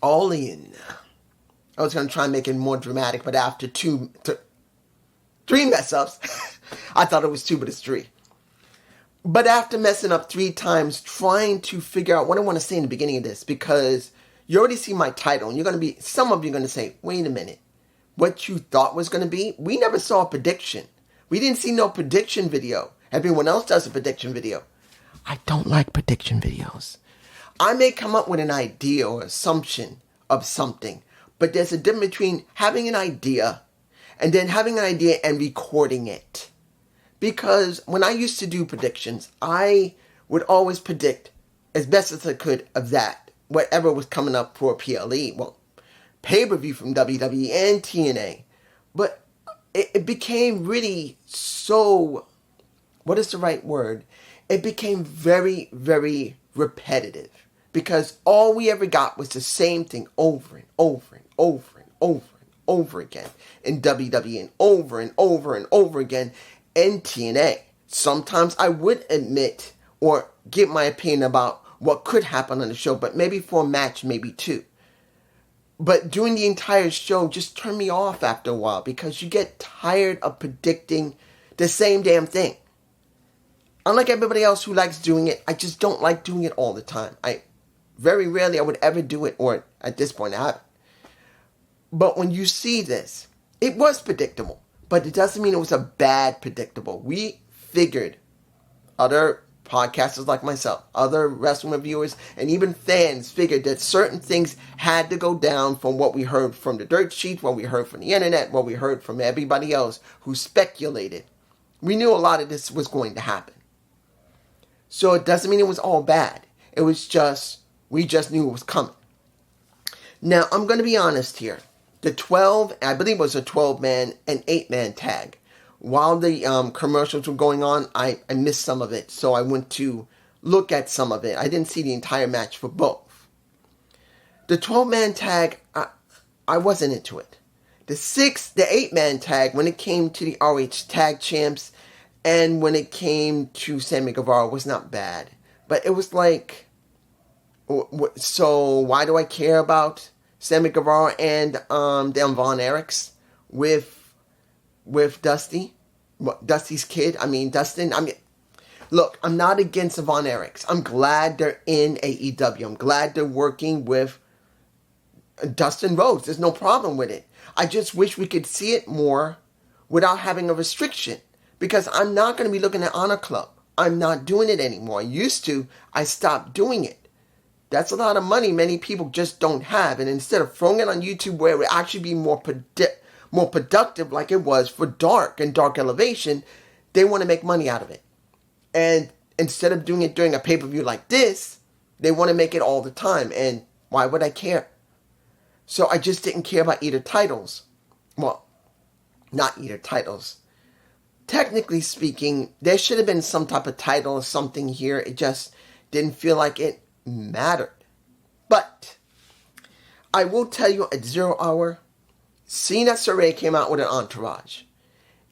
All In. I was going to try and make it more dramatic, but after three mess-ups, I thought it was 2, but it's 3. But after messing up 3 times, trying to figure out what I want to say in the beginning of this, because you already see my title, and some of you are going to say, wait a minute, what you thought was going to be? We never saw a prediction. We didn't see no prediction video. Everyone else does a prediction video. I don't like prediction videos. I may come up with an idea or assumption of something, but there's a difference between having an idea and then having an idea and recording it. Because when I used to do predictions, I would always predict as best as I could of that, whatever was coming up for PLE. Well, pay-per-view from WWE and TNA. But it became really so, what is the right word? It became very, very repetitive. Because all we ever got was the same thing over and over and over and over and over again in WWE, and over and over again in TNA. Sometimes I would admit or give my opinion about what could happen on the show, but maybe for a match, maybe 2. But doing the entire show just turned me off after a while, because you get tired of predicting the same damn thing. Unlike everybody else who likes doing it, I just don't like doing it all the time. Very rarely I would ever do it, or at this point I haven't. But when you see this, it was predictable, but it doesn't mean it was a bad predictable. We figured, other podcasters like myself, other wrestling reviewers, and even fans figured that certain things had to go down from what we heard from the dirt sheet, what we heard from the internet, what we heard from everybody else who speculated. We knew a lot of this was going to happen. So it doesn't mean it was all bad. It was just, we just knew it was coming. Now, I'm going to be honest here. The 12, I believe it was a 12-man and 8-man tag. While the commercials were going on, I missed some of it. So I went to look at some of it. I didn't see the entire match for both. The 12-man tag, I wasn't into it. The 8-man tag, when it came to the ROH Tag Champs, and when it came to Sammy Guevara, was not bad. But it was like, so why do I care about Sammy Guevara and them Von Erichs with Dusty? Dusty's kid? Dustin? Look, I'm not against the Von Erichs. I'm glad they're in AEW. I'm glad they're working with Dustin Rhodes. There's no problem with it. I just wish we could see it more without having a restriction. Because I'm not going to be looking at Honor Club. I'm not doing it anymore. I used to. I stopped doing it. That's a lot of money many people just don't have. And instead of throwing it on YouTube where it would actually be more productive like it was for Dark and Dark Elevation, they want to make money out of it. And instead of doing it during a pay-per-view like this, they want to make it all the time. And why would I care? So I just didn't care about either titles. Well, not either titles. Technically speaking, there should have been some type of title or something here. It just didn't feel like it mattered. But I will tell you, at 0 Hour, seeing that Saraya came out with an entourage,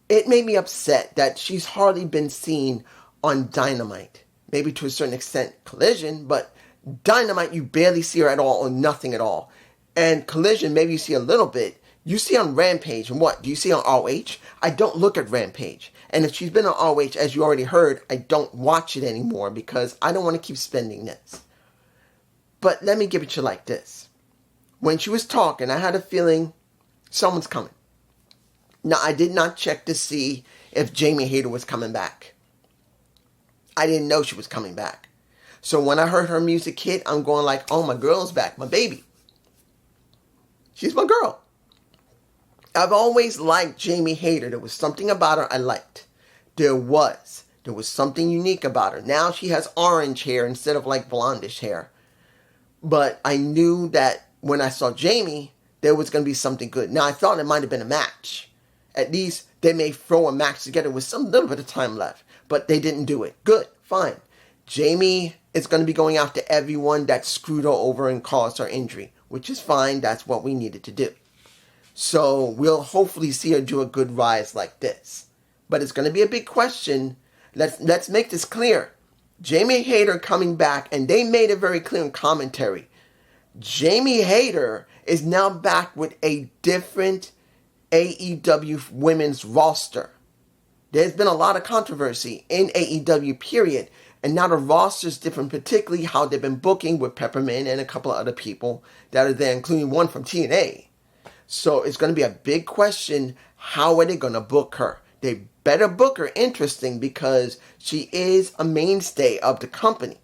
it made me upset that she's hardly been seen on Dynamite. Maybe to a certain extent Collision, but Dynamite you barely see her at all or nothing at all. And Collision, maybe you see a little bit. You see on Rampage, and what? Do you see on ROH? I don't look at Rampage. And if she's been on ROH, as you already heard, I don't watch it anymore because I don't want to keep spending this. But let me give it to you like this. When she was talking, I had a feeling someone's coming. Now, I did not check to see if Jamie Hayter was coming back. I didn't know she was coming back. So when I heard her music hit, I'm going like, oh, my girl's back, my baby. She's my girl. I've always liked Jamie Hayter. There was something about her I liked. There was something unique about her. Now she has orange hair instead of like blondish hair. But I knew that when I saw Jamie, there was going to be something good. Now I thought it might have been a match. At least they may throw a match together with some little bit of time left. But they didn't do it. Good, fine. Jamie is going to be going after everyone that screwed her over and caused her injury. Which is fine. That's what we needed to do. So we'll hopefully see her do a good rise like this. But it's going to be a big question. Let's make this clear. Jamie Hayter coming back, and they made it very clear in commentary Jamie Hayter is now back with a different AEW women's roster. There's been a lot of controversy in AEW, period. And now the roster is different, particularly how they've been booking with Peppermint and a couple of other people that are there, including one from TNA. So it's going to be a big question, how are they going to book her? They better book her interesting because she is a mainstay of the company.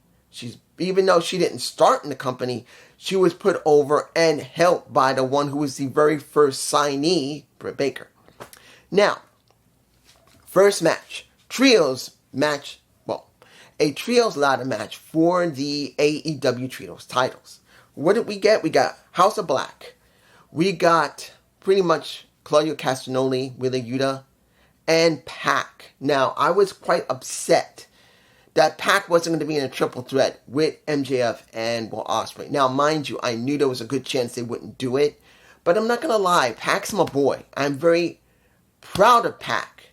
Even though she didn't start in the company, she was put over and helped by the one who was the very first signee, Britt Baker. Now, first match, trios match, a trios ladder match for the AEW trios titles. What did we get? We got House of Black. We got pretty much Claudio Castagnoli, Wheeler Yuta, and Pac. Now, I was quite upset that Pac wasn't going to be in a triple threat with MJF and Will Ospreay. Now, mind you, I knew there was a good chance they wouldn't do it, but I'm not going to lie, Pac's my boy. I'm very proud of Pac.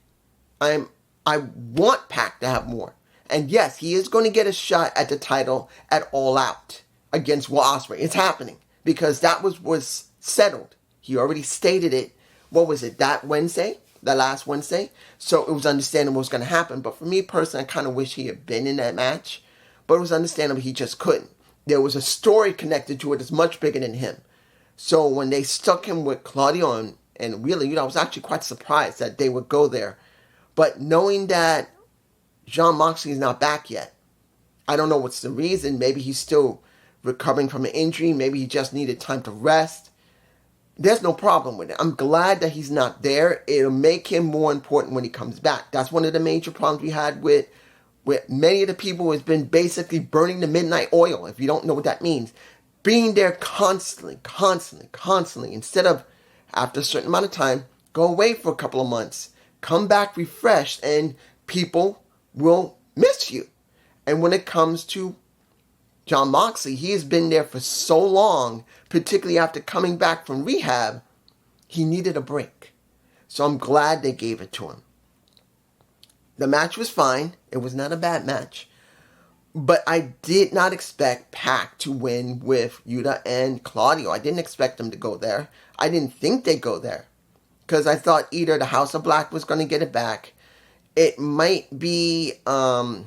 I want Pac to have more. And yes, he is going to get a shot at the title at All Out against Will Ospreay. It's happening because that was settled. He already stated it. What was it, that Wednesday? The last Wednesday? So it was understandable what was going to happen. But for me personally, I kind of wish he had been in that match. But it was understandable he just couldn't. There was a story connected to it that's much bigger than him. So when they stuck him with Claudio and Wheeler, I was actually quite surprised that they would go there. But knowing that Jon Moxley is not back yet, I don't know what's the reason. Maybe he's still recovering from an injury. Maybe he just needed time to rest. There's no problem with it. I'm glad that he's not there. It'll make him more important when he comes back. That's one of the major problems we had with many of the people who has been basically burning the midnight oil, if you don't know what that means. Being there constantly. Instead of, after a certain amount of time, go away for a couple of months. Come back refreshed and people will miss you. And when it comes to Jon Moxley, he has been there for so long, particularly after coming back from rehab, he needed a break. So I'm glad they gave it to him. The match was fine. It was not a bad match. But I did not expect Pac to win with Yuta and Claudio. I didn't expect them to go there. I didn't think they'd go there. Because I thought either the House of Black was going to get it back. It might be, I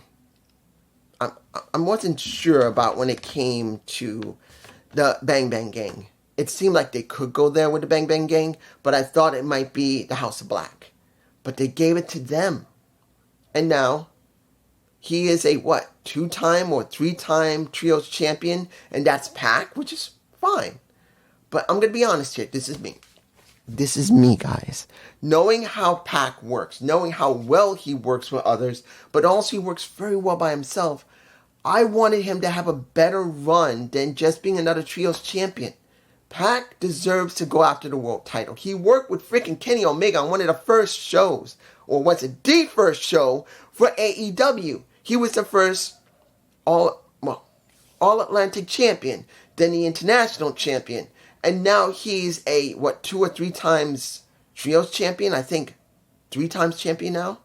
wasn't sure about when it came to the Bang Bang Gang. It seemed like they could go there with the Bang Bang Gang, but I thought it might be the House of Black. But they gave it to them. And now, he is a, 2-time or 3-time trios champion, and that's Pac, which is fine. But I'm going to be honest here, this is me, guys. Knowing how Pac works, knowing how well he works with others, but also he works very well by himself, I wanted him to have a better run than just being another trios champion. Pac deserves to go after the world title. He worked with freaking Kenny Omega on one of the first shows, or was it the first show for AEW. He was the first All-Atlantic champion, then the international champion. And now he's a, 2 or 3 times trios champion? I think 3 times champion now.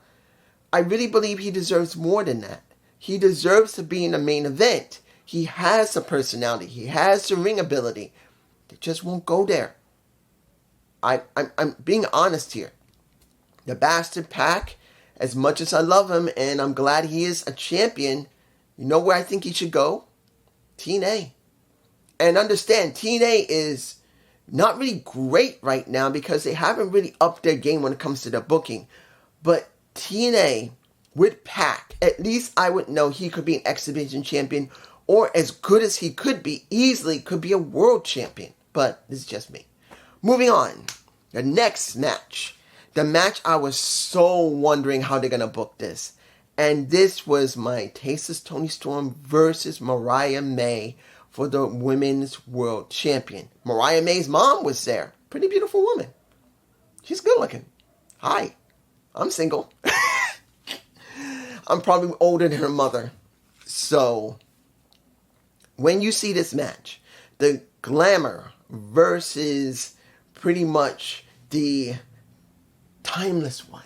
I really believe he deserves more than that. He deserves to be in the main event. He has the personality. He has the ring ability. They just won't go there. I'm being honest here. The bastard Pac, as much as I love him, and I'm glad he is a champion, you know where I think he should go? TNA. And understand, TNA is not really great right now because they haven't really upped their game when it comes to their booking. But TNA, with Pac, at least I would know he could be an exhibition champion, or as good as he could be, easily could be a world champion. But this is just me. Moving on. The next match. The match I was so wondering how they're going to book this. And this was my Tasteless Toni Storm versus Mariah May for the Women's World Champion. Mariah May's mom was there. Pretty beautiful woman. She's good looking. Hi. I'm single. I'm probably older than her mother. So, when you see this match, the glamour versus pretty much the timeless one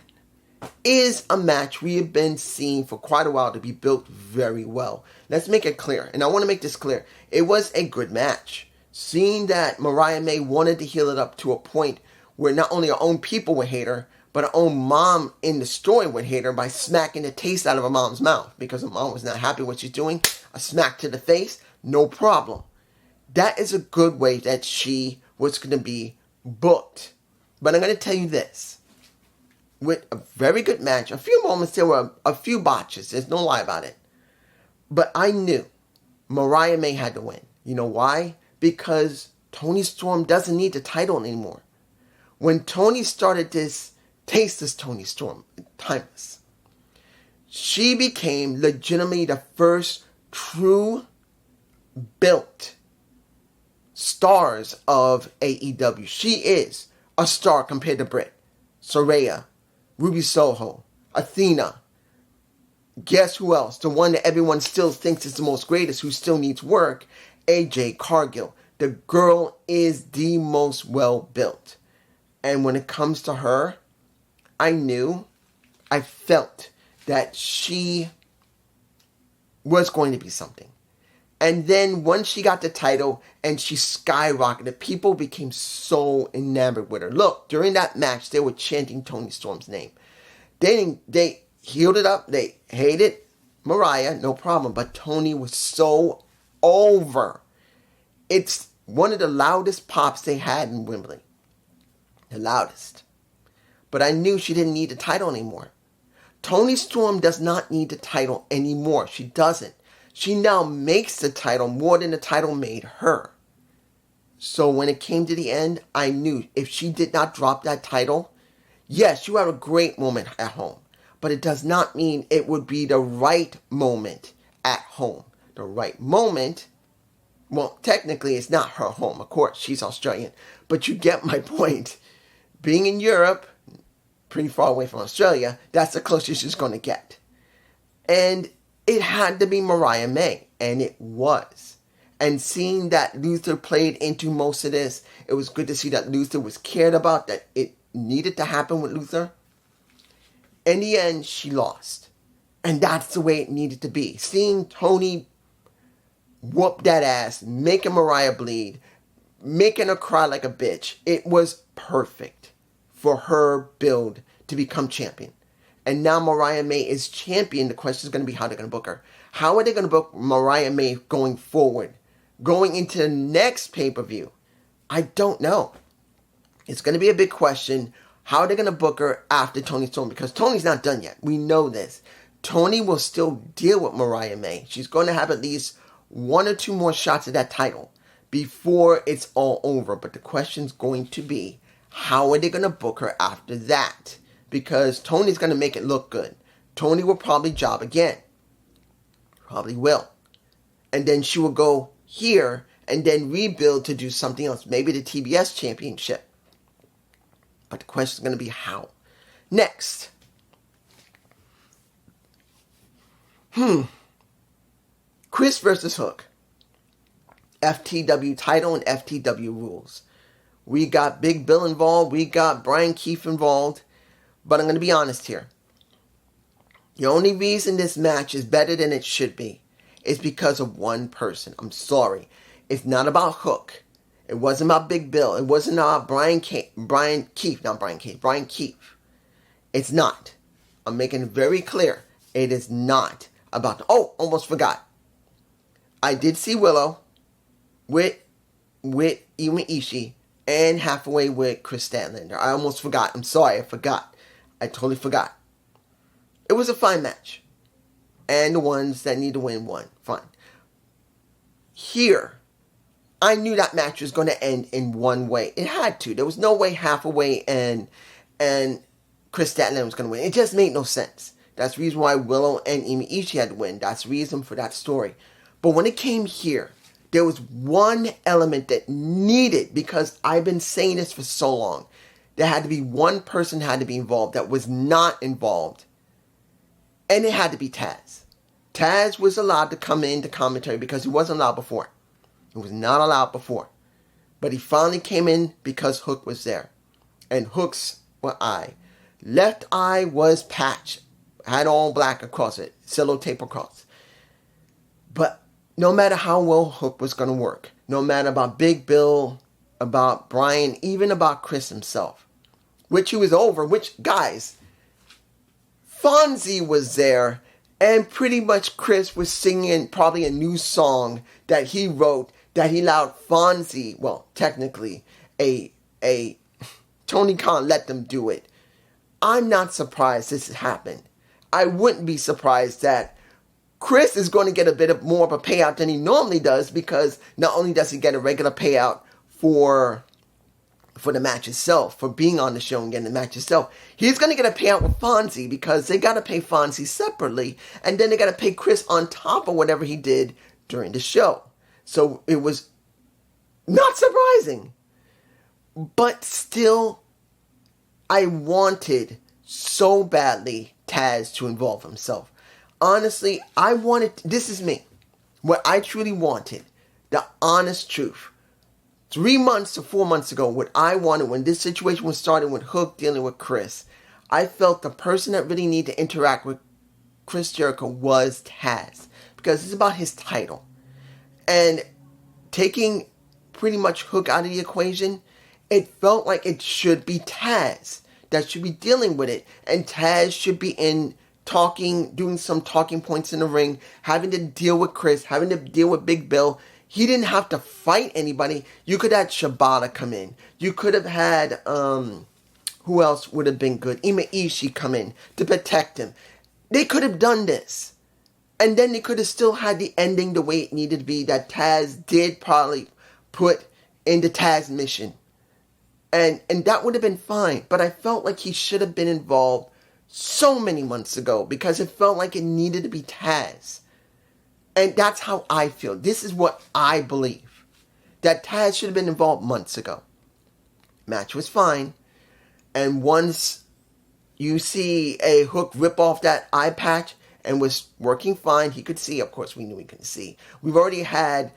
is a match we have been seeing for quite a while to be built very well. Let's make it clear, and I want to make this clear. It was a good match. Seeing that Mariah May wanted to heal it up to a point where not only her own people would hate her, but her own mom in the story would hate her by smacking the taste out of her mom's mouth because her mom was not happy with what she's doing. A smack to the face, no problem. That is a good way that she was going to be booked. But I'm going to tell you this. With a very good match, a few moments there were a few botches. There's no lie about it. But I knew Mariah May had to win. You know why? Because Toni Storm doesn't need the title anymore. When Toni started this Taste this Toni Storm, timeless, she became legitimately the first true built stars of AEW. She is a star compared to Britt, Saraya, Ruby Soho, Athena. Guess who else? The one that everyone still thinks is the most greatest, who still needs work, AJ Cargill. The girl is the most well built. And when it comes to her, I felt that she was going to be something. And then once she got the title and she skyrocketed, people became so enamored with her. Look, during that match, they were chanting Toni Storm's name. They healed it up. They hated Mariah, no problem. But Toni was so over. It's one of the loudest pops they had in Wembley. The loudest. But I knew she didn't need the title anymore. Toni Storm does not need the title anymore. She doesn't. She now makes the title more than the title made her. So when it came to the end, I knew if she did not drop that title, yes, you have a great moment at home. But it does not mean it would be the right moment at home. The right moment, well, technically it's not her home. Of course, she's Australian. But you get my point. Being in Europe, pretty far away from Australia, that's the closest she's going to get. And it had to be Mariah May, and it was. And seeing that Luther played into most of this, it was good to see that Luther was cared about, that it needed to happen with Luther. In the end, she lost. And that's the way it needed to be. Seeing Toni whoop that ass, making Mariah bleed, making her cry like a bitch, it was perfect for her build to become champion. And now Mariah May is champion. The question is going to be how they're going to book her. How are they going to book Mariah May going forward? Going into the next pay-per-view? I don't know. It's going to be a big question. How are they going to book her after Toni Storm? Because Toni's not done yet. We know this. Toni will still deal with Mariah May. She's going to have at least one or two more shots at that title before it's all over. But the question's going to be, how are they going to book her after that? Because Toni's going to make it look good. Toni will probably job again. Probably will. And then she will go here and then rebuild to do something else. Maybe the TBS championship. But the question is going to be how. Next. Chris versus Hook. FTW title and FTW rules. We got Big Bill involved. We got Brian Keefe involved. But I'm going to be honest here. The only reason this match is better than it should be is because of one person. I'm sorry. It's not about Hook. It wasn't about Big Bill. It wasn't about Brian Keefe. It's not. I'm making it very clear. It is not about... Oh, almost forgot. I did see Willow with Emi Ishii and halfway with Chris Statlander. I almost forgot. I'm sorry. I forgot. I totally forgot. It was a fine match. And the ones that need to win won. Fine. Here, I knew that match was going to end in one way. It had to. There was no way halfway and Chris Statlander was going to win. It just made no sense. That's the reason why Willow and Emi Ishii had to win. That's the reason for that story. But when it came here, there was one element that needed, because I've been saying this for so long, there had to be one person had to be involved that was not involved. And it had to be Taz. Taz was allowed to come into commentary because he wasn't allowed before. He was not allowed before. But he finally came in because Hook was there. And Hook's eye. Left eye was patched. Had all black across it. Cello tape across. But no matter how well Hook was going to work, no matter about Big Bill, about Brian, even about Chris himself, which he was over, which, guys, Fonzie was there, and pretty much Chris was singing probably a new song that he wrote that he allowed Fonzie, well, technically, a Tony Khan let them do it. I'm not surprised this has happened. I wouldn't be surprised that Chris is going to get a bit of more of a payout than he normally does, because not only does he get a regular payout for the match itself, for being on the show and getting the match itself, he's going to get a payout with Fonzie, because they got to pay Fonzie separately, and then they got to pay Chris on top of whatever he did during the show. So it was not surprising. But still, I wanted so badly Taz to involve himself. Honestly, I wanted, this is me, what I truly wanted, the honest truth. 3 months to 4 months ago, what I wanted when this situation was starting with Hook dealing with Chris, I felt the person that really needed to interact with Chris Jericho was Taz, because it's about his title. And taking pretty much Hook out of the equation, it felt like it should be Taz that should be dealing with it. And Taz should be in talking, doing some talking points in the ring, having to deal with Chris, having to deal with Big Bill. He didn't have to fight anybody. You could have had Shibata come in. You could have had, who else would have been good? Ima Ishii come in to protect him. They could have done this. And then they could have still had the ending the way it needed to be, that Taz did probably put in the Taz mission. And that would have been fine. But I felt like he should have been involved so many months ago, because it felt like it needed to be Taz. And that's how I feel. This is what I believe. That Taz should have been involved months ago. Match was fine. And once you see a Hook rip off that eye patch and was working fine, he could see. Of course, we knew he couldn't see. We've already had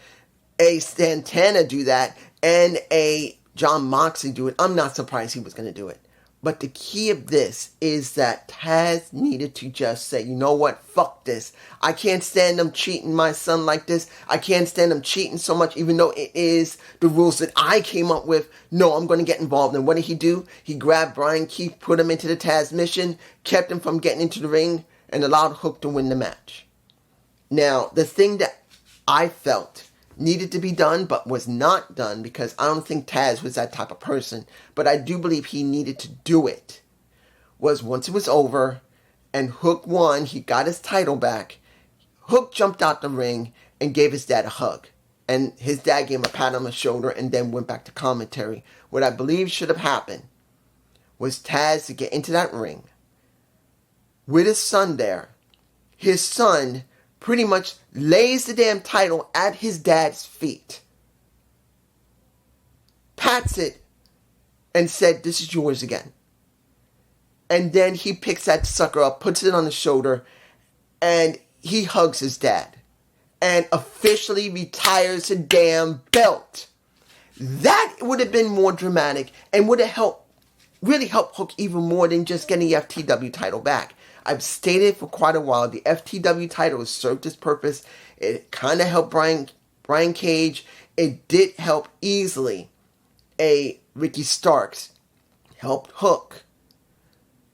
a Santana do that and a John Moxley do it. I'm not surprised he was going to do it. But the key of this is that Taz needed to just say, you know what, fuck this. I can't stand them cheating my son like this. I can't stand them cheating so much, even though it is the rules that I came up with. No, I'm going to get involved. And what did he do? He grabbed Brian Keith, put him into the Taz mission, kept him from getting into the ring, and allowed Hook to win the match. Now, the thing that I felt needed to be done but was not done, because I don't think Taz was that type of person, but I do believe he needed to do it, was once it was over and Hook won, he got his title back, Hook jumped out the ring and gave his dad a hug, and his dad gave him a pat on the shoulder and then went back to commentary. What I believe should have happened was Taz to get into that ring with his son there. His son pretty much lays the damn title at his dad's feet, pats it, and said, this is yours again. And then he picks that sucker up, puts it on his shoulder, and he hugs his dad and officially retires the damn belt. That would have been more dramatic and would have really helped Hook even more than just getting the FTW title back. I've stated for quite a while, the FTW title has served its purpose. It kind of helped Brian Cage. It did help easily a Ricky Starks. Helped Hook.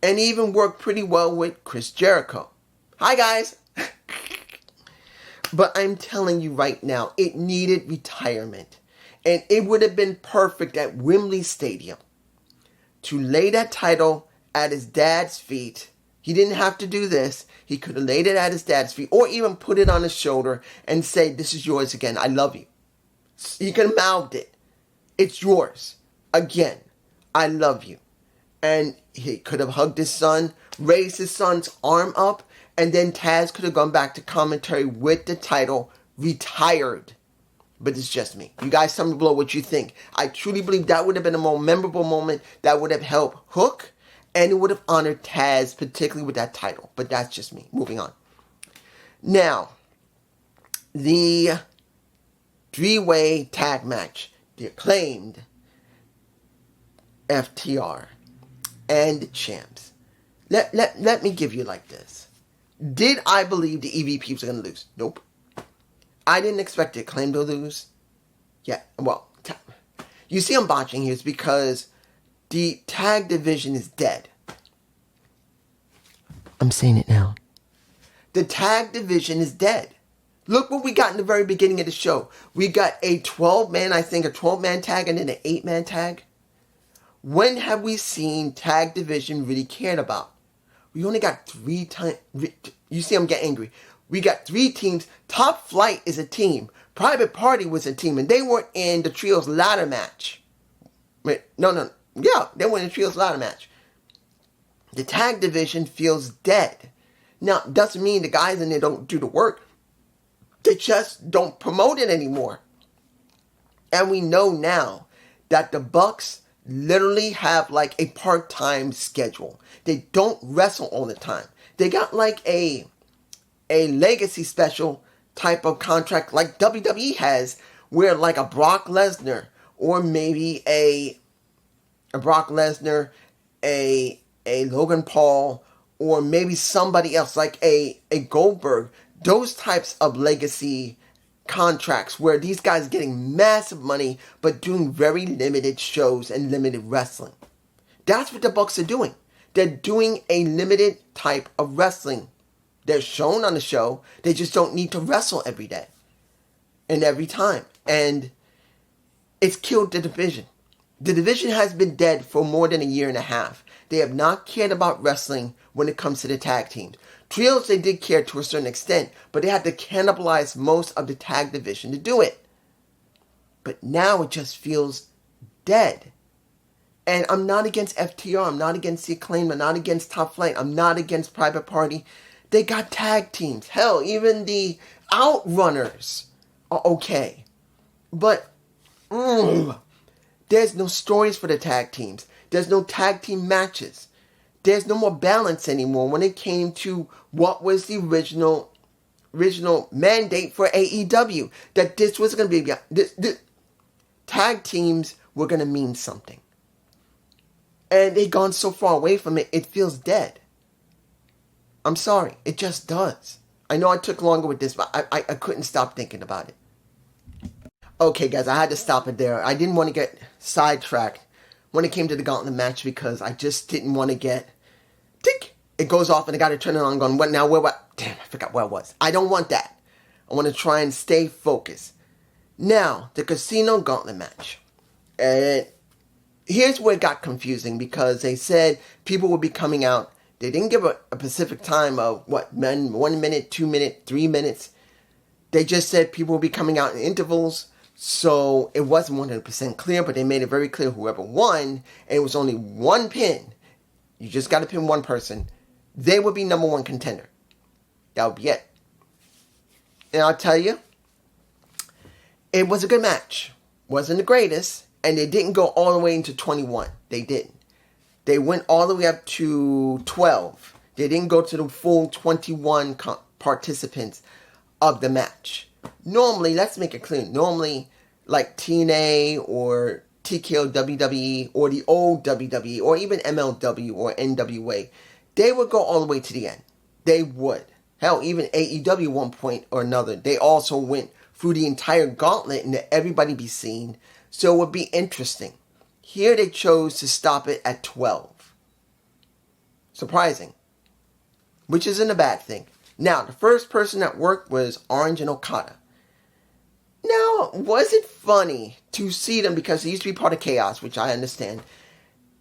And even worked pretty well with Chris Jericho. Hi, guys. But I'm telling you right now, it needed retirement. And it would have been perfect at Wembley Stadium to lay that title at his dad's feet. He didn't have to do this. He could have laid it at his dad's feet or even put it on his shoulder and say, this is yours again. I love you. He could have mouthed it. It's yours. Again. I love you. And he could have hugged his son, raised his son's arm up, and then Taz could have gone back to commentary with the title retired. But it's just me. You guys tell me below what you think. I truly believe that would have been a more memorable moment that would have helped Hook. And it would have honored Taz, particularly with that title. But that's just me. Moving on. Now, the three-way tag match. The Acclaimed, FTR, and the Champs. Let me give you like this. Did I believe the EVP was going to lose? Nope. I didn't expect the Acclaimed to lose. Yeah, well, you see I'm botching here is because the tag division is dead. I'm saying it now. The tag division is dead. Look what we got in the very beginning of the show. We got a 12-man tag and then an 8-man tag. When have we seen tag division really cared about? We only got 3 times. You see, I'm getting angry. We got 3 teams. Top Flight is a team. Private Party was a team, and they weren't in the Trios ladder match. Wait, no. Yeah, they were in the Trios ladder match. The tag division feels dead. Now, it doesn't mean the guys in there don't do the work. They just don't promote it anymore. And we know now that the Bucks literally have like a part-time schedule. They don't wrestle all the time. They got like a legacy special type of contract like WWE has, where like a Brock Lesnar or maybe a Brock Lesnar, a Logan Paul, or maybe somebody else like a Goldberg. Those types of legacy contracts where these guys are getting massive money but doing very limited shows and limited wrestling. That's what the Bucks are doing. They're doing a limited type of wrestling. They're shown on the show. They just don't need to wrestle every day and every time. And it's killed the division. The division has been dead for more than a year and a half. They have not cared about wrestling when it comes to the tag teams. Trios, they did care to a certain extent, but they had to cannibalize most of the tag division to do it. But now it just feels dead. And I'm not against FTR, I'm not against The Acclaim, I'm not against Top Flight, I'm not against Private Party. They got tag teams. Hell, even the Outrunners are okay. But, there's no stories for the tag teams. There's no tag team matches. There's no more balance anymore when it came to what was the original mandate for AEW. That this was going to be... This, tag teams were going to mean something. And they've gone so far away from it, it feels dead. I'm sorry. It just does. I know I took longer with this, but I couldn't stop thinking about it. Okay, guys, I had to stop it there. I didn't want to get sidetracked when it came to the Gauntlet match because I just didn't want to get... Tick! It goes off and I got to turn it on going, what now? Damn, I forgot where I was. I don't want that. I want to try and stay focused. Now, the Casino Gauntlet match. And here's where it got confusing because they said people would be coming out. They didn't give a specific time of 1 minute, 2 minutes, 3 minutes. They just said people will be coming out in intervals. So it wasn't 100% clear, but they made it very clear whoever won, and it was only one pin. You just got to pin one person. They would be number 1 contender. That would be it. And I'll tell you, it was a good match. Wasn't the greatest, and they didn't go all the way into 21. They didn't. They went all the way up to 12. They didn't go to the full 21 participants of the match. Normally, let's make it clear, normally, like TNA or TKO WWE or the old WWE or even MLW or NWA, they would go all the way to the end. They would. Hell, even AEW one point or another, they also went through the entire gauntlet and let everybody be seen. So it would be interesting. Here they chose to stop it at 12. Surprising. Which isn't a bad thing. Now, the first person that worked was Orange and Okada. Now, was it funny to see them, because they used to be part of Chaos, which I understand.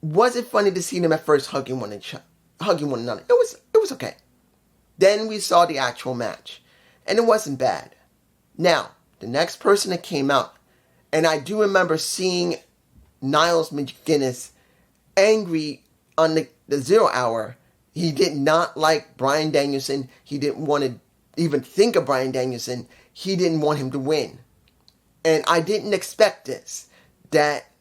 Was it funny to see them at first hugging one another? It was okay. Then we saw the actual match, and it wasn't bad. Now, the next person that came out, and I do remember seeing Niles McGuinness angry on the 0 hour. He did not like Bryan Danielson. He didn't want to even think of Bryan Danielson. He didn't want him to win. And I didn't expect this, that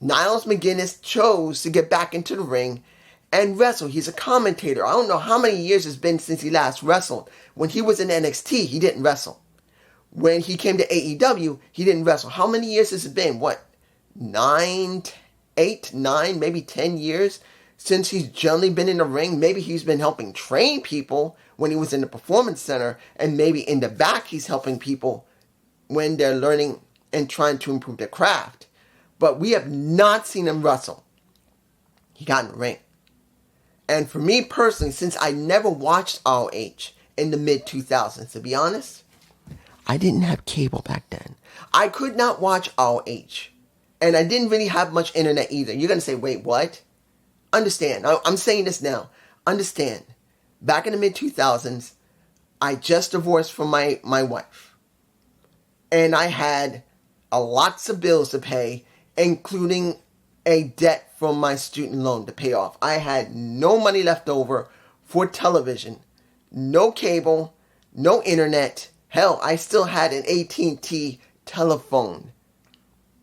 Niles McGuinness chose to get back into the ring and wrestle. He's a commentator. I don't know how many years it's been since he last wrestled. When he was in NXT, he didn't wrestle. When he came to AEW, he didn't wrestle. How many years has it been? 8, 9, maybe 10 years since he's generally been in the ring? Maybe he's been helping train people when he was in the Performance Center, and maybe in the back he's helping people when they're learning and trying to improve their craft. But we have not seen him wrestle. He got in the ring. And for me personally, since I never watched ROH in the mid-2000s, to be honest, I didn't have cable back then. I could not watch ROH. And I didn't really have much internet either. You're going to say, wait, what? Understand. I'm saying this now. Understand. Back in the mid-2000s, I just divorced from my wife. And I had lots of bills to pay, including a debt from my student loan to pay off. I had no money left over for television, no cable, no internet. Hell, I still had an AT&T telephone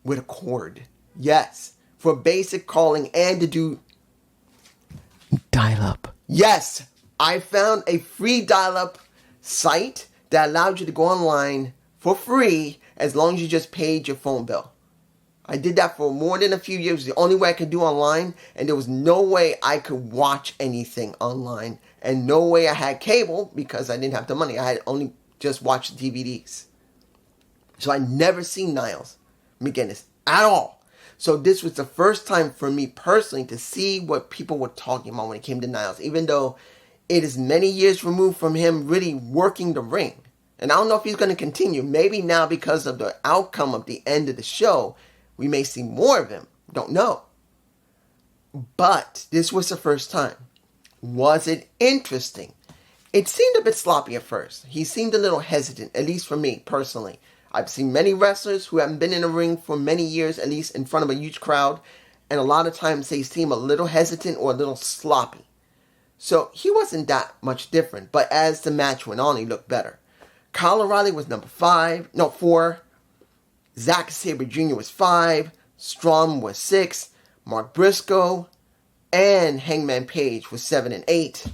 with a cord. Yes, for basic calling and to do dial-up. Yes, I found a free dial-up site that allowed you to go online for free as long as you just paid your phone bill. I did that for more than a few years. It was the only way I could do online, and there was no way I could watch anything online, and no way I had cable because I didn't have the money. I had only just watched DVDs. So I never seen Niles McGuinness at all. So this was the first time for me personally to see what people were talking about when it came to Niles, even though it is many years removed from him really working the ring. And I don't know if he's going to continue. Maybe now because of the outcome of the end of the show, we may see more of him. Don't know. But this was the first time. Was it interesting? It seemed a bit sloppy at first. He seemed a little hesitant, at least for me personally. I've seen many wrestlers who haven't been in a ring for many years, at least in front of a huge crowd, and a lot of times they seem a little hesitant or a little sloppy. So he wasn't that much different, but as the match went on, he looked better. Kyle O'Reilly was number 4. Zack Sabre Jr. was 5. Strom was 6. Mark Briscoe and Hangman Page was 7 and 8.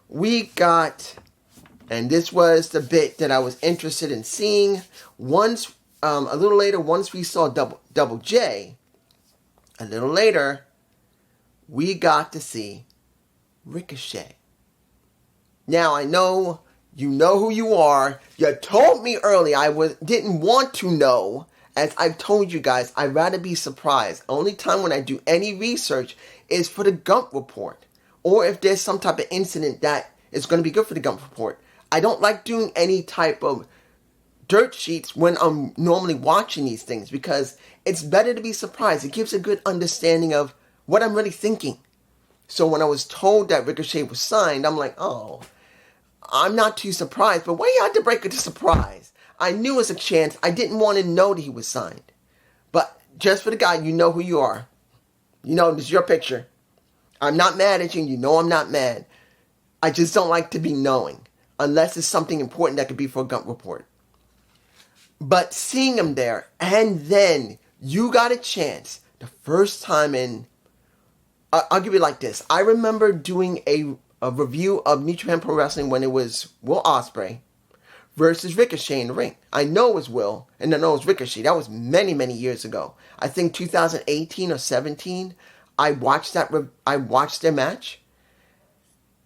We got, and this was the bit that I was interested in seeing. Once, a little later, once we saw Double J, a little later, we got to see Ricochet. Now, I know you know who you are. You told me early didn't want to know. As I've told you guys, I'd rather be surprised. Only time when I do any research is for the Gump Report. Or if there's some type of incident that is going to be good for the Gump Report. I don't like doing any type of dirt sheets when I'm normally watching these things, because it's better to be surprised. It gives a good understanding of what I'm really thinking. So when I was told that Ricochet was signed, I'm like, oh, I'm not too surprised. But why you had to break it to surprise? I knew it was a chance. I didn't want to know that he was signed. But just for the guy, you know who you are. You know, this is your picture. I'm not mad at you. You know I'm not mad. I just don't like to be knowing. Unless it's something important that could be for a Gump Report. But seeing him there, and then you got a chance, the first time in, I'll give you like this. I remember doing a review of New Japan Pro Wrestling when it was Will Ospreay versus Ricochet in the ring. I know it was Will, and I know it was Ricochet. That was many, many years ago. I think 2018 or 17, I watched their match.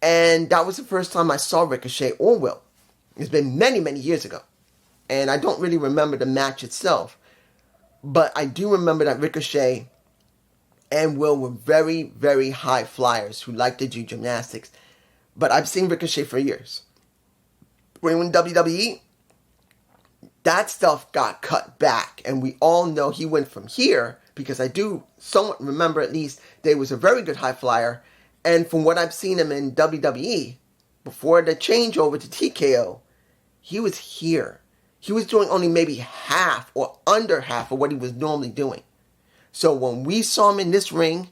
And that was the first time I saw Ricochet or Will. It's been many, many years ago. And I don't really remember the match itself. But I do remember that Ricochet and Will were very, very high flyers who liked to do gymnastics. But I've seen Ricochet for years. When he went WWE, that stuff got cut back. And we all know he went from here, because I do somewhat remember at least that he was a very good high flyer. And from what I've seen him in WWE, before the changeover to TKO, he was here. He was doing only maybe half or under half of what he was normally doing. So when we saw him in this ring,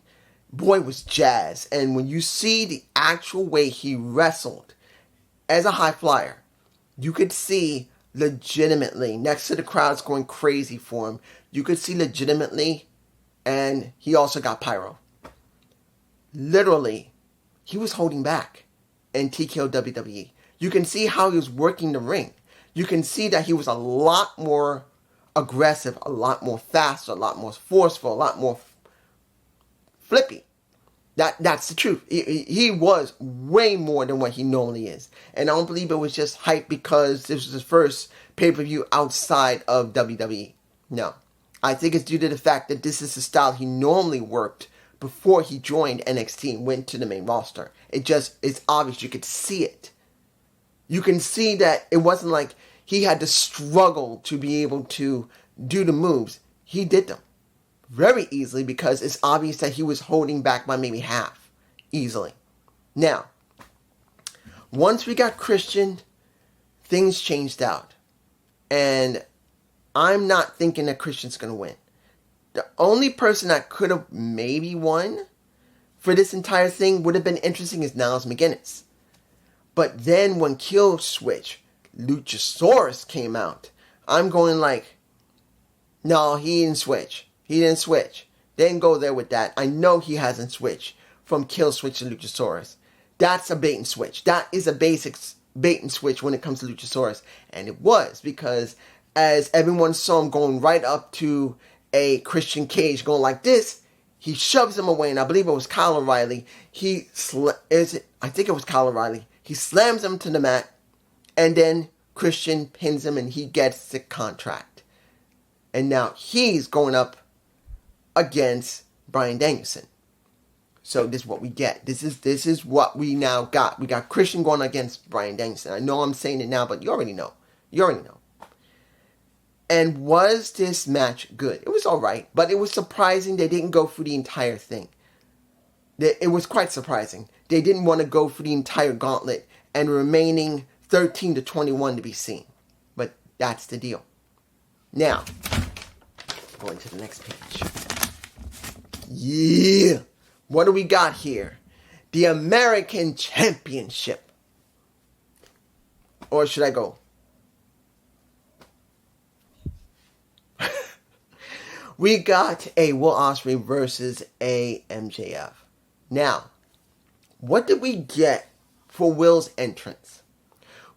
boy was jazzed. And when you see the actual way he wrestled as a high flyer, you could see legitimately, next to the crowds going crazy for him, you could see legitimately, and he also got pyro. Literally, he was holding back in TKO WWE. You can see how he was working the ring. You can see that he was a lot more aggressive, a lot more faster, a lot more forceful, a lot more flippy. That's the truth. He was way more than what he normally is. And I don't believe it was just hype because this was his first pay-per-view outside of WWE. No. I think it's due to the fact that this is the style he normally worked before he joined NXT and went to the main roster. It's obvious. You could see it. You can see that it wasn't like he had to struggle to be able to do the moves. He did them very easily because it's obvious that he was holding back by maybe half easily. Now, once we got Christian, things changed out. And I'm not thinking that Christian's going to win. The only person that could have maybe won for this entire thing would have been interesting is Niles McGuinness. But then when Kill Switch, Luchasaurus came out, I'm going like, no, he didn't switch. He didn't switch. They didn't go there with that. I know he hasn't switched from Kill Switch to Luchasaurus. That's a bait and switch. That is a basic bait and switch when it comes to Luchasaurus. And it was because as everyone saw him going right up to a Christian Cage going like this, he shoves him away. And I believe it was Kyle O'Reilly. I think it was Kyle O'Reilly. He slams him to the mat. And then Christian pins him and he gets the contract. And now he's going up against Bryan Danielson. So this is what we get. This is what we now got. We got Christian going against Bryan Danielson. I know I'm saying it now, but you already know. You already know. And was this match good? It was alright, but it was surprising they didn't go through the entire thing. It was quite surprising. They didn't want to go through the entire gauntlet and remaining 13 to 21 to be seen. But that's the deal. Now, going to the next page. Yeah! What do we got here? The American Championship. Or should I go? We got a Will Ospreay versus a MJF. Now, what did we get for Will's entrance?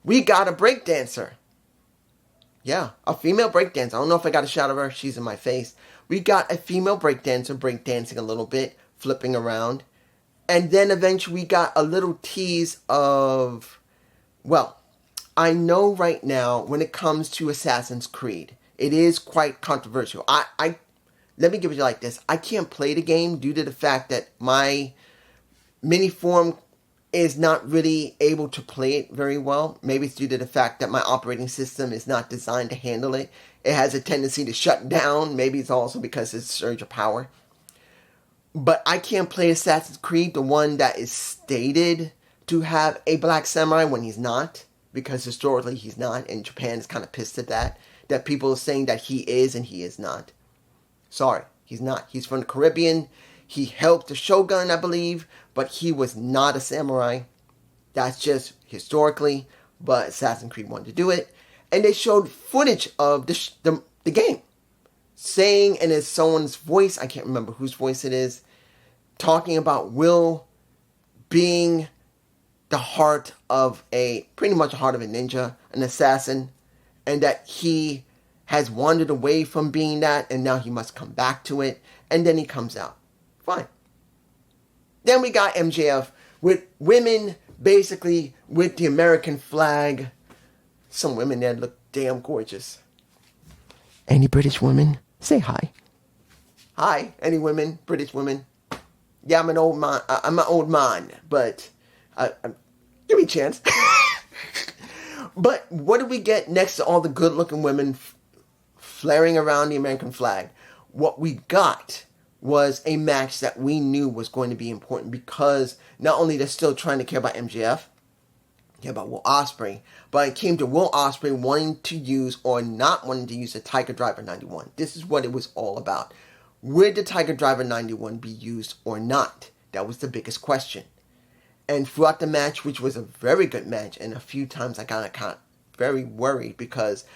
We got a breakdancer. Yeah, a female breakdancer. I don't know if I got a shot of her. She's in my face. We got a female breakdancer breakdancing a little bit, flipping around. And then eventually we got a little tease of, well, I know right now when it comes to Assassin's Creed, it is quite controversial. Let me give it like this. I can't play the game due to the fact that my mini form is not really able to play it very well. Maybe it's due to the fact that my operating system is not designed to handle it. It has a tendency to shut down. Maybe it's also because it's surge of power. But I can't play Assassin's Creed, the one that is stated to have a black samurai when he's not. Because historically he's not. And Japan is kind of pissed at that. That people are saying that he is and he is not. Sorry, he's not. He's from the Caribbean. He helped the Shogun, I believe, but he was not a samurai. That's just historically, but Assassin's Creed wanted to do it. And they showed footage of the game. Saying, and it's someone's voice, I can't remember whose voice it is, talking about Will being the heart of pretty much the heart of a ninja, an assassin, and that he has wandered away from being that, and now he must come back to it, and then he comes out. Fine. Then we got MJF with women, basically, with the American flag. Some women there look damn gorgeous. Any British women? Say hi. Hi, any women, British women. Yeah, I'm an old man, but give me a chance. But what do we get next to all the good-looking women flaring around the American flag? What we got was a match that we knew was going to be important because not only they're still trying to care about MJF, care about Will Ospreay, but it came to Will Ospreay wanting to use or not wanting to use the Tiger Driver 91. This is what it was all about. Would the Tiger Driver 91 be used or not? That was the biggest question. And throughout the match, which was a very good match, and a few times I got very worried because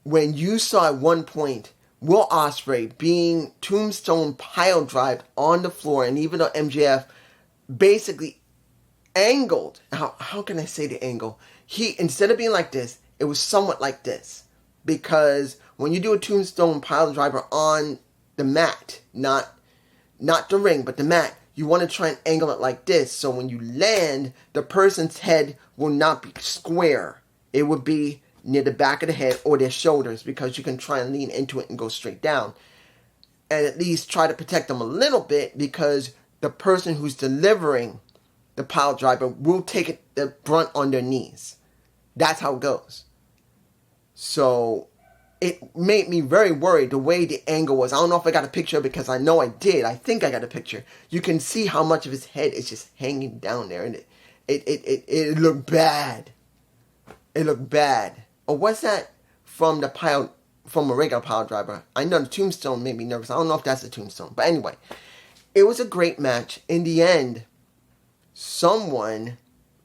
when you saw at one point Will Ospreay being tombstone pile drived on the floor, and even though MJF basically angled, how can I say the angle? He, instead of being like this, it was somewhat like this. Because when you do a tombstone pile driver on the mat, not the ring, but the mat, you want to try and angle it like this. So when you land, the person's head will not be square. It would be near the back of the head or their shoulders, because you can try and lean into it and go straight down. And at least try to protect them a little bit, because the person who's delivering the pile driver will take the brunt on their knees. That's how it goes. So it made me very worried the way the angle was. I don't know if I got a picture because I know I did. I think I got a picture. You can see how much of his head is just hanging down there, and it looked bad. It looked bad. Or was that from a regular pile driver? I know the tombstone made me nervous. I don't know if that's a tombstone. But anyway, it was a great match. In the end, someone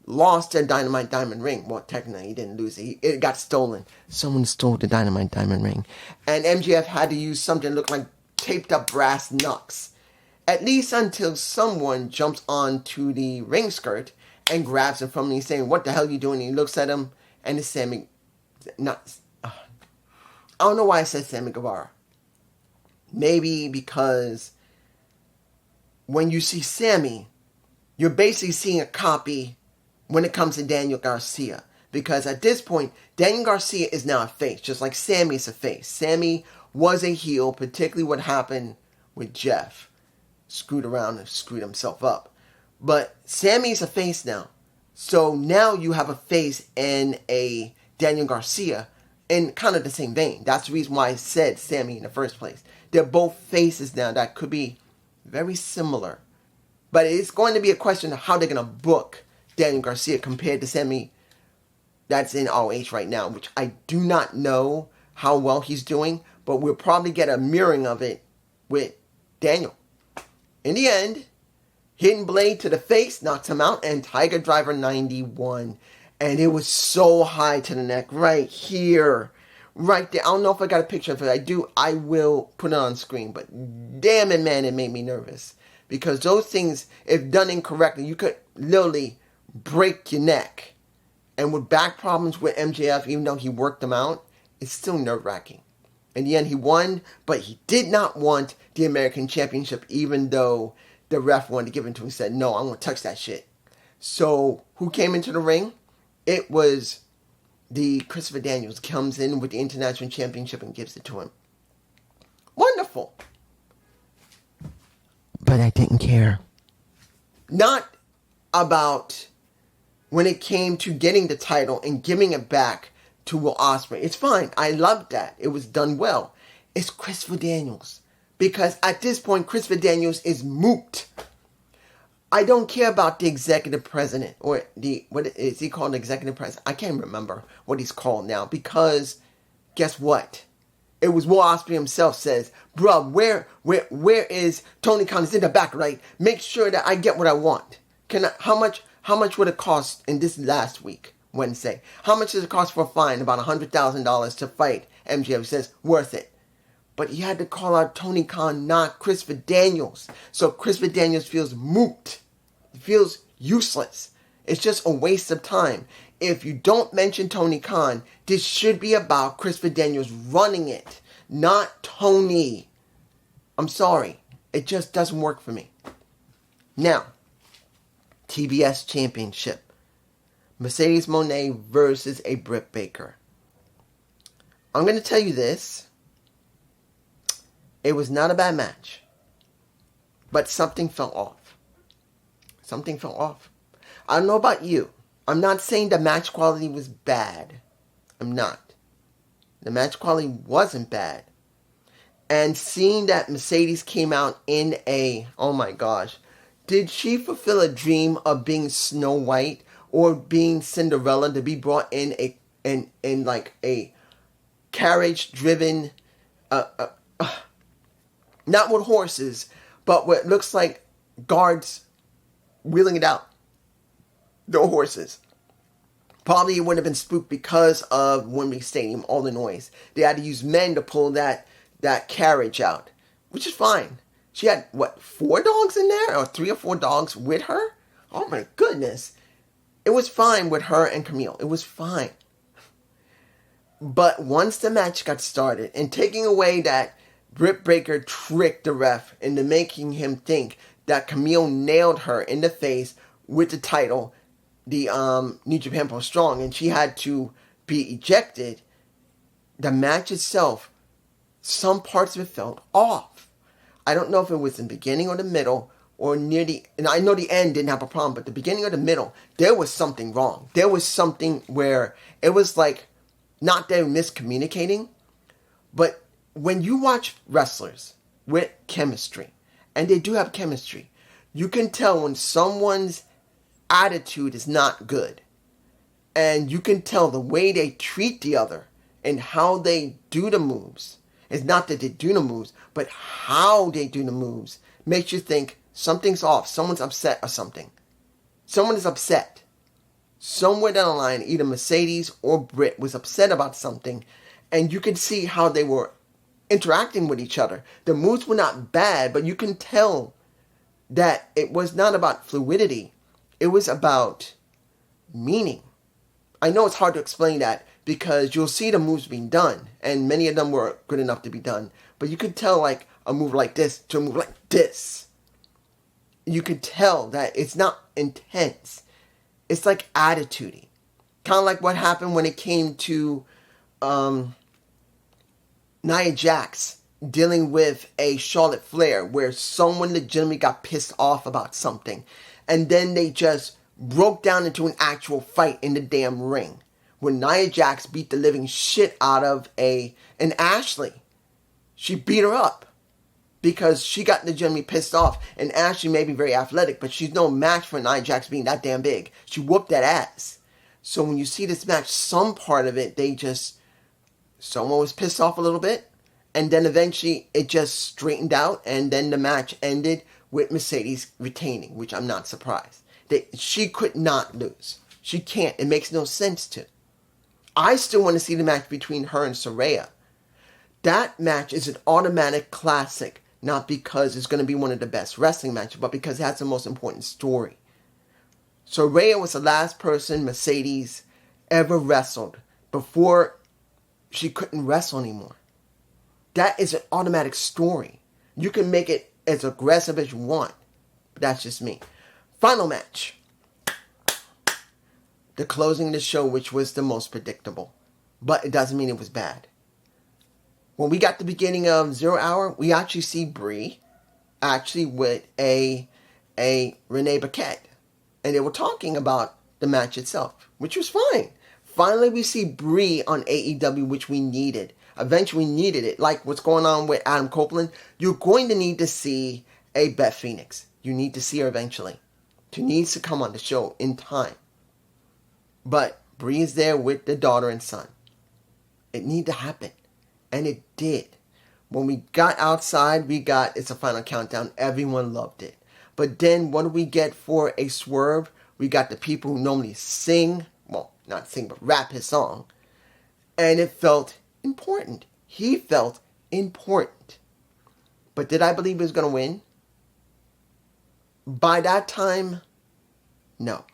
lost their Dynamite Diamond ring. Well, technically, he didn't lose it. It got stolen. Someone stole the Dynamite Diamond ring. And MJF had to use something that looked like taped up brass knucks. At least until someone jumps onto the ring skirt and grabs him from him, saying, "What the hell are you doing?" And he looks at him, and it's Sammy. I don't know why I said Sammy Guevara. Maybe because when you see Sammy, you're basically seeing a copy when it comes to Daniel Garcia. Because at this point, Daniel Garcia is now a face, just like Sammy's a face. Sammy was a heel, particularly what happened with Jeff. Screwed around and screwed himself up. But Sammy's a face now. So now you have a face and a Daniel Garcia in kind of the same vein. That's the reason why I said Sammy in the first place. They're both faces now that could be very similar. But it's going to be a question of how they're going to book Daniel Garcia compared to Sammy that's in ROH right now, which I do not know how well he's doing, but we'll probably get a mirroring of it with Daniel. In the end, Hidden Blade to the face knocks him out, and Tiger Driver 91. And it was so high to the neck, right here, right there. I don't know if I got a picture of it. I will put it on screen, but damn it, man, it made me nervous. Because those things, if done incorrectly, you could literally break your neck. And with back problems with MJF, even though he worked them out, it's still nerve-wracking. In the end, he won, but he did not want the American Championship, even though the ref wanted to give it to him. He said, "No, I won't touch that shit." So, who came into the ring? It was the Christopher Daniels comes in with the International Championship and gives it to him. Wonderful. But I didn't care. Not about when it came to getting the title and giving it back to Will Ospreay. It's fine. I loved that. It was done well. It's Christopher Daniels. Because at this point, Christopher Daniels is moot. I don't care about the executive president, or what is he called, executive president? I can't remember what he's called now, because guess what? It was Will Ospreay himself says, "Bruh, where is Tony Khan? It's in the back, right? Make sure that I get what I want. How much would it cost in this last week, Wednesday? How much does it cost for a fine? About $100,000 to fight MJF." He says, "Worth it." But he had to call out Tony Khan, not Christopher Daniels. So Christopher Daniels feels moot. It feels useless. It's just a waste of time. If you don't mention Tony Khan, this should be about Christopher Daniels running it, not Tony. I'm sorry. It just doesn't work for me. Now, TBS Championship. Mercedes Moné versus a Britt Baker. I'm going to tell you this. It was not a bad match. But something fell off. Something fell off. I don't know about you. I'm not saying the match quality was bad. I'm not. The match quality wasn't bad. And seeing that Mercedes came out in oh my gosh. Did she fulfill a dream of being Snow White or being Cinderella to be brought in like a carriage driven, not with horses, but what looks like guards wheeling it out. No horses. Probably it wouldn't have been spooked because of Wembley Stadium, all the noise. They had to use men to pull that carriage out, which is fine. She had, 4 dogs in there? Or 3 or 4 dogs with her? Oh my goodness. It was fine with her and Camille. It was fine. But once the match got started, and taking away that Britt Baker tricked the ref into making him think that Camille nailed her in the face with the title, the New Japan Pro Strong, and she had to be ejected, the match itself, some parts of it felt off. I don't know if it was in the beginning or the middle or near the... And I know the end didn't have a problem, but the beginning or the middle, there was something wrong. There was something where it was like, not they were miscommunicating, but when you watch wrestlers with chemistry, and they do have chemistry, you can tell when someone's attitude is not good. And you can tell the way they treat the other and how they do the moves. It's not that they do the moves, but how they do the moves makes you think something's off. Someone's upset or something. Someone is upset. Somewhere down the line, either Mercedes or Britt was upset about something, and you can see how they were interacting with each other. The moves were not bad, but you can tell that it was not about fluidity. It was about meaning. I know it's hard to explain that because you'll see the moves being done, and many of them were good enough to be done. But you could tell like a move like this to a move like this. You could tell that it's not intense. It's like attitude-y. Kind of like what happened when it came to Nia Jax dealing with a Charlotte Flair, where someone legitimately got pissed off about something, and then they just broke down into an actual fight in the damn ring. When Nia Jax beat the living shit out of an Ashley. She beat her up because she got legitimately pissed off. And Ashley may be very athletic, but she's no match for Nia Jax being that damn big. She whooped that ass. So when you see this match, some part of it, someone was pissed off a little bit. And then eventually it just straightened out. And then the match ended with Mercedes retaining, which I'm not surprised. She could not lose. She can't. It makes no sense to. I still want to see the match between her and Saraya. That match is an automatic classic, not because it's going to be one of the best wrestling matches, but because it has the most important story. Saraya was the last person Mercedes ever wrestled before she couldn't wrestle anymore. That is an automatic story. You can make it as aggressive as you want, but that's just me. Final match. The closing of the show, which was the most predictable. But it doesn't mean it was bad. When we got the beginning of 0 Hour, we actually see Brie actually with a Renee Paquette. And they were talking about the match itself, which was fine. Finally, we see Brie on AEW, which we needed. Eventually, we needed it. Like what's going on with Adam Copeland, you're going to need to see a Beth Phoenix. You need to see her eventually. She needs to come on the show in time. But Brie is there with the daughter and son. It needed to happen. And it did. When we got outside, It's a Final Countdown. Everyone loved it. But then what do we get for a swerve? We got the people who normally sing. Well, not sing, but rap his song. And it felt important. He felt important. But did I believe he was going to win? By that time, no.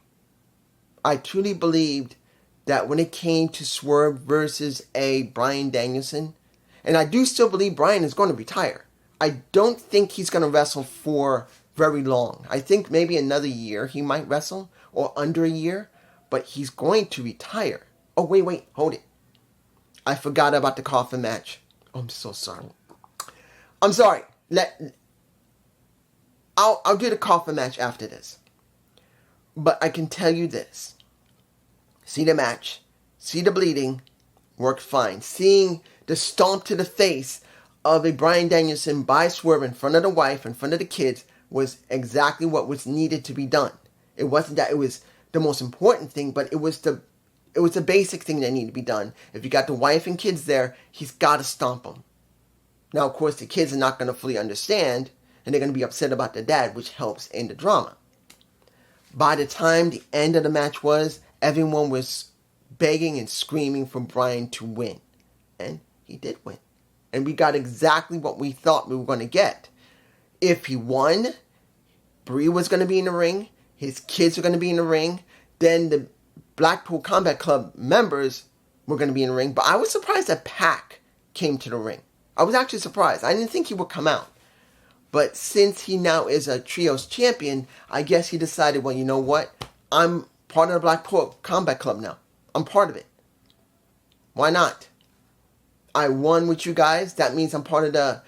I truly believed that when it came to Swerve versus a Bryan Danielson, and I do still believe Bryan is going to retire. I don't think he's going to wrestle for very long. I think maybe another year he might wrestle, or under a year, but he's going to retire. Oh, wait, hold it. I forgot about the coffin match. Oh, I'm so sorry. I'm sorry. I'll do the coffin match after this. But I can tell you this. See the match. See the bleeding. Worked fine. Seeing the stomp to the face of a Bryan Danielson by Swerve in front of the wife, in front of the kids, was exactly what was needed to be done. It wasn't that it was the most important thing, but it was the basic thing that needed to be done. If you got the wife and kids there, he's got to stomp them. Now, of course, the kids are not going to fully understand, and they're going to be upset about their dad, which helps in the drama. By the time the end of the match was, everyone was begging and screaming for Bryan to win. And he did win. And we got exactly what we thought we were going to get. If he won, Brie was going to be in the ring. His kids were going to be in the ring. Then the Blackpool Combat Club members were going to be in the ring. But I was surprised that Pac came to the ring. I was actually surprised. I didn't think he would come out. But since he now is a trios champion, I guess he decided, well, you know what? I'm part of the Blackpool Combat Club now. I'm part of it. Why not? I won with you guys. That means I'm part of the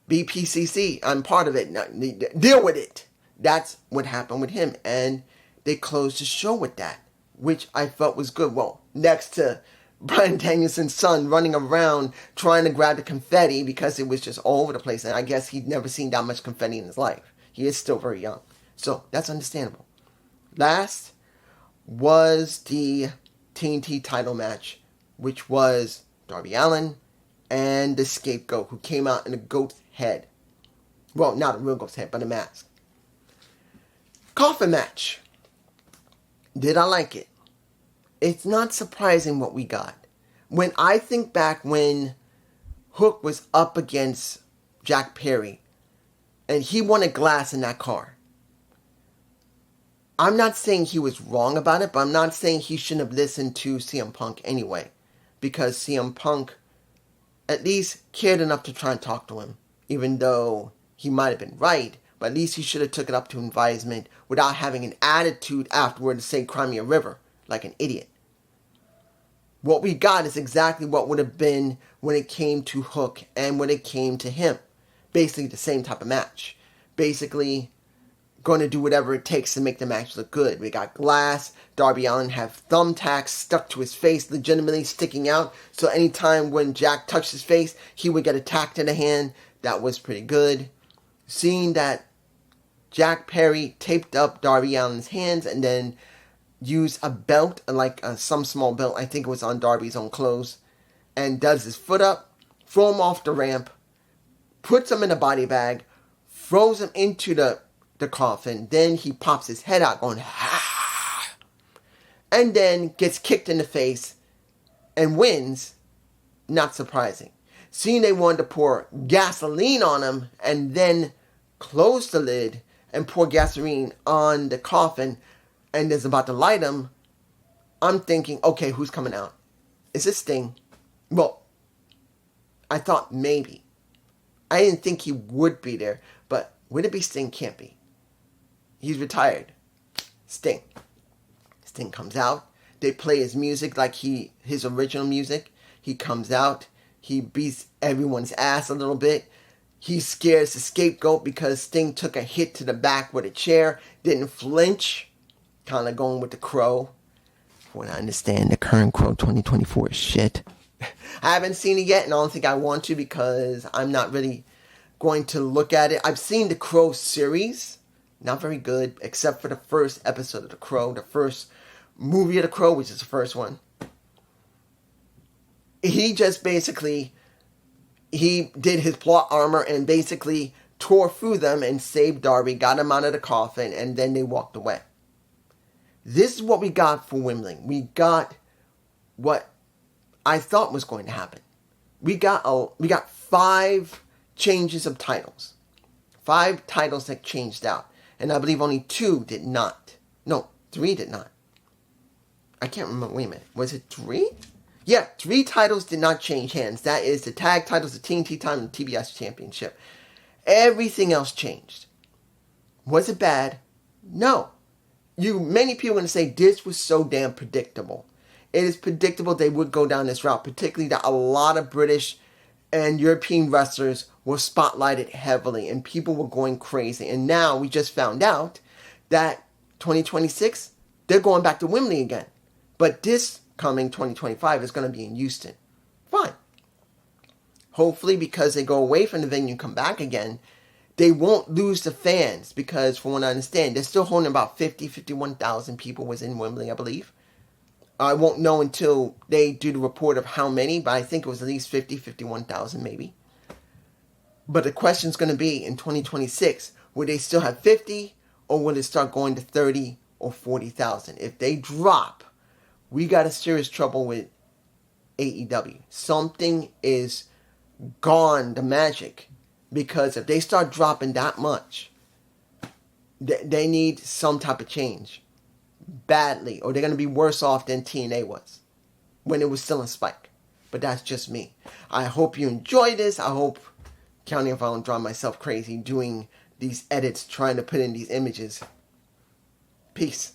BPCC. I'm part of it. Now, deal with it. That's what happened with him. And they closed the show with that, which I felt was good. Well, next to Bryan Danielson's son running around trying to grab the confetti because it was just all over the place. And I guess he'd never seen that much confetti in his life. He is still very young. So that's understandable. Last was the TNT title match, which was Darby Allin and the Scapegoat, who came out in a goat's head. Well, not a real goat's head, but a mask. Coffin match. Did I like it? It's not surprising what we got. When I think back when Hook was up against Jack Perry, and he wanted glass in that car. I'm not saying he was wrong about it, but I'm not saying he shouldn't have listened to CM Punk anyway. Because CM Punk at least cared enough to try and talk to him. Even though he might have been right, but at least he should have took it up to advisement without having an attitude afterward to say cry me a river like an idiot. What we got is exactly what would have been when it came to Hook and when it came to him. Basically the same type of match. Basically going to do whatever it takes to make the match look good. We got glass. Darby Allin have thumbtacks stuck to his face, legitimately sticking out. So anytime when Jack touched his face, he would get attacked in the hand. That was pretty good. Seeing that Jack Perry taped up Darby Allin's hands and then used a belt, like some small belt, I think it was on Darby's own clothes, and does his foot up, throw him off the ramp, puts him in a body bag, throws him into the coffin, then he pops his head out going, ah, and then gets kicked in the face and wins. Not surprising. Seeing they wanted to pour gasoline on him and then close the lid and pour gasoline on the coffin and is about to light him, I'm thinking, okay, who's coming out? Is it Sting? Well, I thought maybe. I didn't think he would be there, but would it be Sting? Can't be. He's retired. Sting. Sting comes out. They play his music like his original music. He comes out. He beats everyone's ass a little bit. He scares the Scapegoat because Sting took a hit to the back with a chair. Didn't flinch. Kind of going with the Crow. From what I understand, the current Crow 2024 is shit. I haven't seen it yet, and I don't think I want to because I'm not really going to look at it. I've seen the Crow series. Not very good, except for the first episode of The Crow, the first movie of The Crow, which is the first one. He just basically, he did his plot armor and basically tore through them and saved Darby, got him out of the coffin, and then they walked away. This is what we got for Wimbledon. We got what I thought was going to happen. We got 5 changes of titles. 5 titles that changed out. And I believe only 2 did not. No, 3 did not. I can't remember. Wait a minute. Was it 3? Yeah, 3 titles did not change hands. That is the tag titles, the TNT title, and the TBS championship. Everything else changed. Was it bad? No. Many people are going to say this was so damn predictable. It is predictable they would go down this route, particularly that a lot of British and European wrestlers were spotlighted heavily and people were going crazy. And now we just found out that 2026, they're going back to Wembley again. But this coming 2025 is going to be in Houston. Fine. Hopefully because they go away from the venue and come back again, they won't lose the fans because from what I understand, they're still holding about 51,000 people was in Wembley, I believe. I won't know until they do the report of how many, but I think it was at least 51,000 maybe. But the question's going to be in 2026, will they still have 50 or will it start going to 30 or 40,000? If they drop, we got a serious trouble with AEW. Something is gone, the magic. Because if they start dropping that much, they need some type of change. Badly, or they're going to be worse off than TNA was when it was still in Spike. But that's just me. I hope you enjoy this. I hope, counting if I don't drive myself crazy doing these edits, trying to put in these images. Peace.